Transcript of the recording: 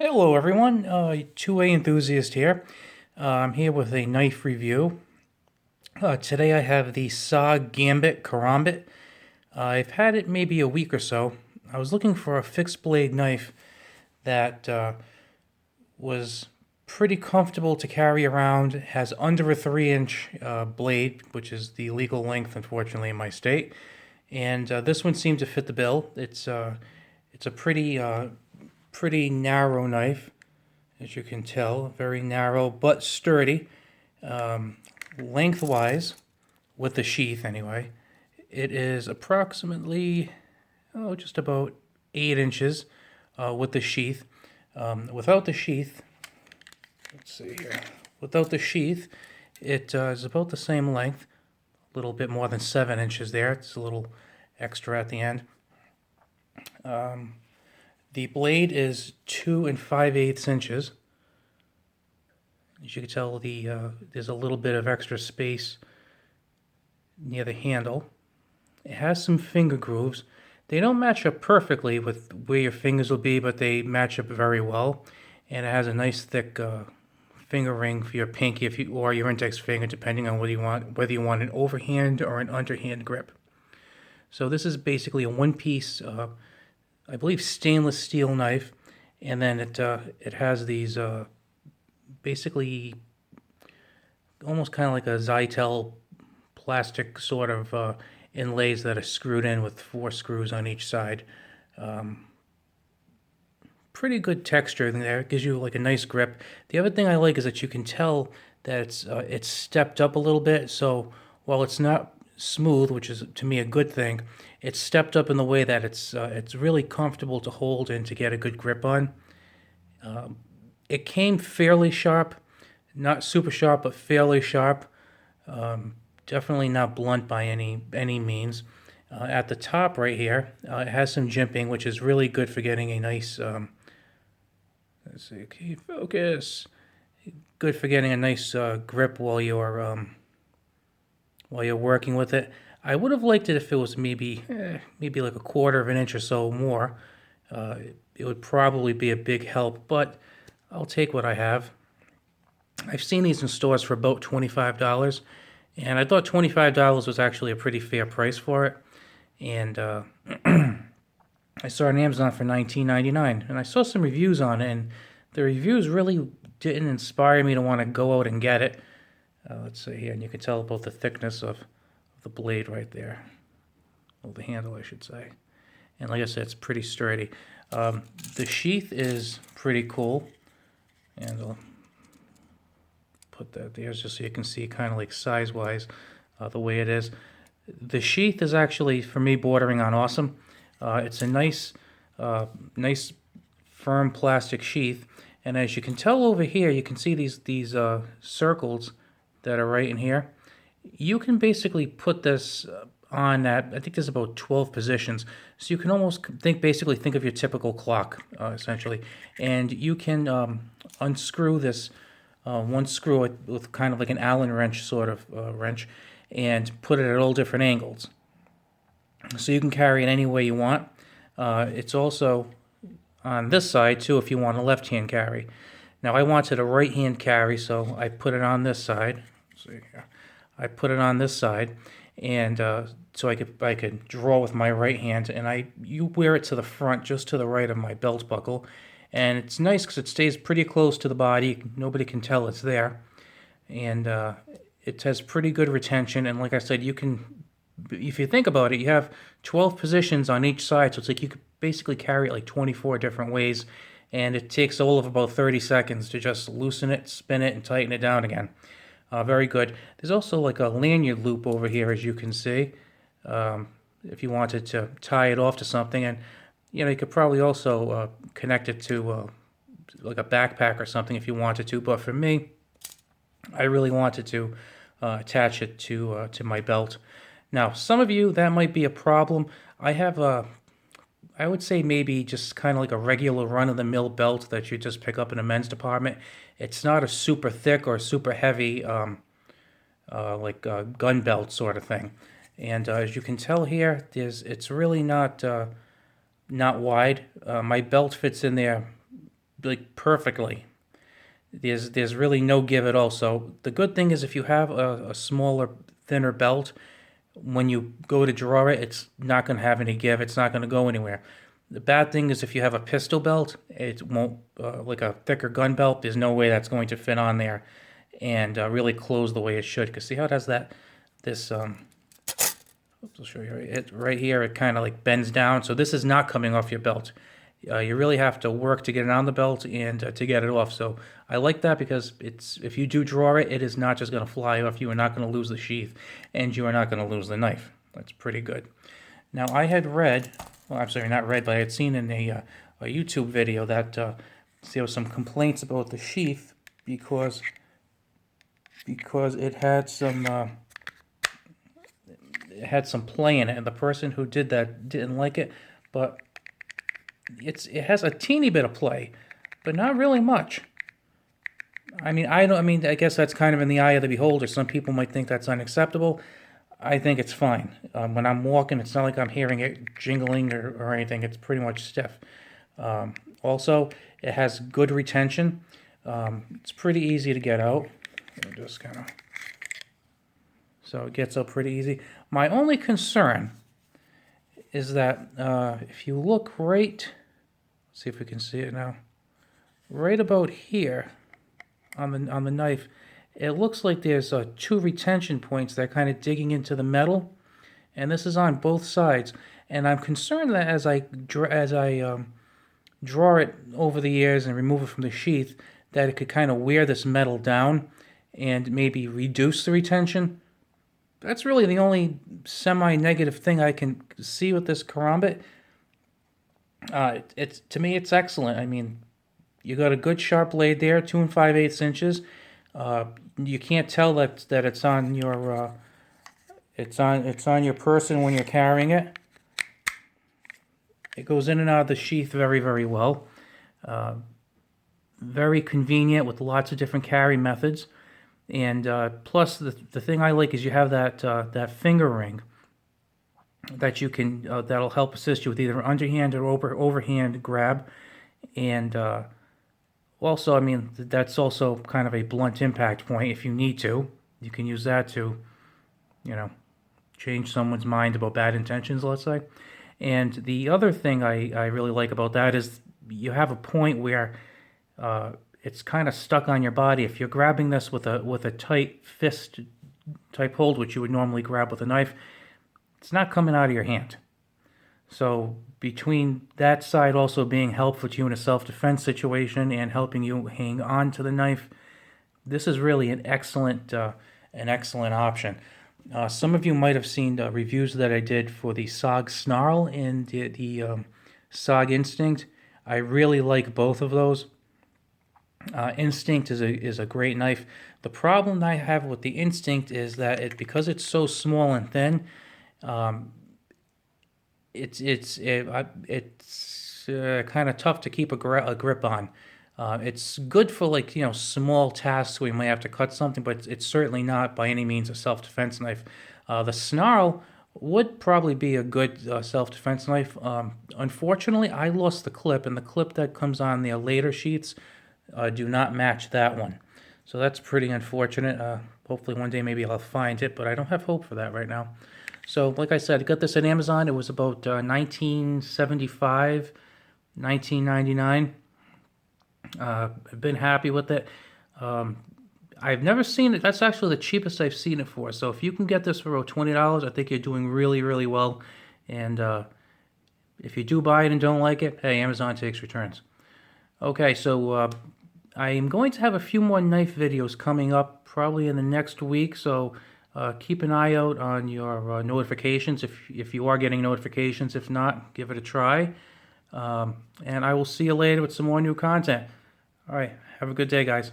Hello everyone, 2A Enthusiast here. I'm here with a knife review. Today I have the SOG Gambit Karambit. I've had it maybe a week or so. I was looking for a fixed blade knife that was pretty comfortable to carry around, has under a 3-inch blade, which is the legal length unfortunately in my state. And this one seemed to fit the bill. It's a pretty narrow knife, as you can tell, very narrow but sturdy. Lengthwise, with the sheath anyway, it is approximately, just about 8 inches with the sheath. Without the sheath, let's see here, without the sheath, it is about the same length, a little bit more than 7 inches there. It's a little extra at the end. The blade is 2 5/8 inches. As you can tell, there's a little bit of extra space near the handle. It has some finger grooves. They don't match up perfectly with where your fingers will be, but they match up very well. And it has a nice thick finger ring for your pinky or your index finger, depending on whether you want an overhand or an underhand grip. So this is basically a one-piece, I believe, stainless steel knife, and then it has these basically almost kind of like a Zytel plastic sort of inlays that are screwed in with 4 screws on each side. Pretty good texture in there. It gives you like a nice grip. The other thing I like is that you can tell that it's stepped up a little bit. So while it's not smooth, which is to me a good thing, it's stepped up in the way that it's really comfortable to hold and to get a good grip on. It came fairly sharp, not super sharp, but fairly sharp. Definitely not blunt by any means. At the top right here, it has some jimping, which is really good for getting a nice. Let's see, okay, focus. Good for getting a nice grip while you're working with it. I would have liked it if it was maybe like a 1/4 of an inch or so more. It would probably be a big help, but I'll take what I have. I've seen these in stores for about $25, and I thought $25 was actually a pretty fair price for it. And I saw it on Amazon for $19.99, and I saw some reviews on it, and the reviews really didn't inspire me to want to go out and get it. Let's see here, and you can tell about the thickness of the blade right there. Well, the handle, I should say. And like I said, it's pretty sturdy. The sheath is pretty cool. And I'll put that there just so you can see kind of like size-wise the way it is. The sheath is actually, for me, bordering on awesome. It's a nice firm plastic sheath. And as you can tell over here, you can see these circles that are right in here. You can basically put this on at, I think there's about 12 positions. So you can almost think of your typical clock, essentially. And you can unscrew this one screw with kind of like an Allen wrench sort of wrench and put it at all different angles. So you can carry it any way you want. It's also on this side too if you want a left-hand carry. Now I wanted a right-hand carry, so I put it on this side. Let's see here. I put it on this side, and so I could draw with my right hand, and you wear it to the front, just to the right of my belt buckle, and it's nice because it stays pretty close to the body. Nobody can tell it's there, and it has pretty good retention. And like I said, you can, if you think about it, you have 12 positions on each side, so it's like you could basically carry it like 24 different ways, and it takes all of about 30 seconds to just loosen it, spin it, and tighten it down again. Very good. There's also like a lanyard loop over here, as you can see, if you wanted to tie it off to something. And, you could probably also connect it to like a backpack or something if you wanted to. But for me, I really wanted to attach it to my belt. Now, some of you, that might be a problem. I have I would say maybe just kind of like a regular run-of-the-mill belt that you just pick up in a men's department. It's not a super thick or super heavy like a gun belt sort of thing. And as you can tell here, it's really not wide. My belt fits in there like perfectly. There's really no give at all. So the good thing is if you have a smaller, thinner belt, when you go to draw it, it's not going to have any give. It's not going to go anywhere. The bad thing is if you have a pistol belt, it won't, like a thicker gun belt, there's no way that's going to fit on there and really close the way it should. Because see how it has I'll show you it right here. It kind of like bends down. So this is not coming off your belt. You really have to work to get it on the belt and to get it off. So I like that because if you do draw it, it is not just going to fly off. You are not going to lose the sheath, and you are not going to lose the knife. That's pretty good. Now I had read, well, I'm sorry, not read, but I had seen in a YouTube video that there was some complaints about the sheath because it had some play in it, and the person who did that didn't like it, but it has a teeny bit of play, but not really much. I guess that's kind of in the eye of the beholder. Some people might think that's unacceptable. I think it's fine. When I'm walking, it's not like I'm hearing it jingling or anything. It's pretty much stiff. Also, it has good retention. It's pretty easy to get out. So it gets out pretty easy. My only concern is that if you look right, see if we can see it now, right about here on the knife, it looks like there's 2 retention points that are kind of digging into the metal, and this is on both sides. And I'm concerned that as I draw it over the years and remove it from the sheath, that it could kind of wear this metal down and maybe reduce the retention. That's really the only semi-negative thing I can see with this karambit. To me, it's excellent. I mean, you got a good sharp blade there, 2 5/8 inches. You can't tell that it's on your it's on your person when you're carrying it. It goes in and out of the sheath very, very well. Very convenient with lots of different carry methods. And plus, the thing I like is you have that finger ring that you can that'll help assist you with either underhand or overhand grab. And also, I mean, that's also kind of a blunt impact point if you need to. You can use that to, change someone's mind about bad intentions, let's say. And the other thing I really like about that is you have a point where it's kind of stuck on your body. If you're grabbing this with a tight fist type hold, which you would normally grab with a knife, it's not coming out of your hand. So between that side also being helpful to you in a self-defense situation and helping you hang on to the knife, this is really an excellent option. Some of you might have seen reviews that I did for the SOG Snarl and the SOG Instinct. I really like both of those. Instinct is a great knife. The problem I have with the Instinct is that because it's so small and thin, it's kind of tough to keep a grip on. It's good for small tasks where you might have to cut something, but it's certainly not by any means a self-defense knife. The Snarl would probably be a good self-defense knife. Unfortunately, I lost the clip, and the clip that comes on the later sheets do not match that one. So that's pretty unfortunate. Hopefully one day maybe I'll find it, but I don't have hope for that right now. So like I said, I got this at Amazon. It was about $19.75, $19.99. I've been happy with it. I've never seen it. That's actually the cheapest I've seen it for. So if you can get this for about $20, I think you're doing really, really well. And if you do buy it and don't like it, hey, Amazon takes returns. Okay, so I am going to have a few more knife videos coming up probably in the next week. So keep an eye out on your notifications if you are getting notifications. If not, give it a try. And I will see you later with some more new content. All right, have a good day, guys.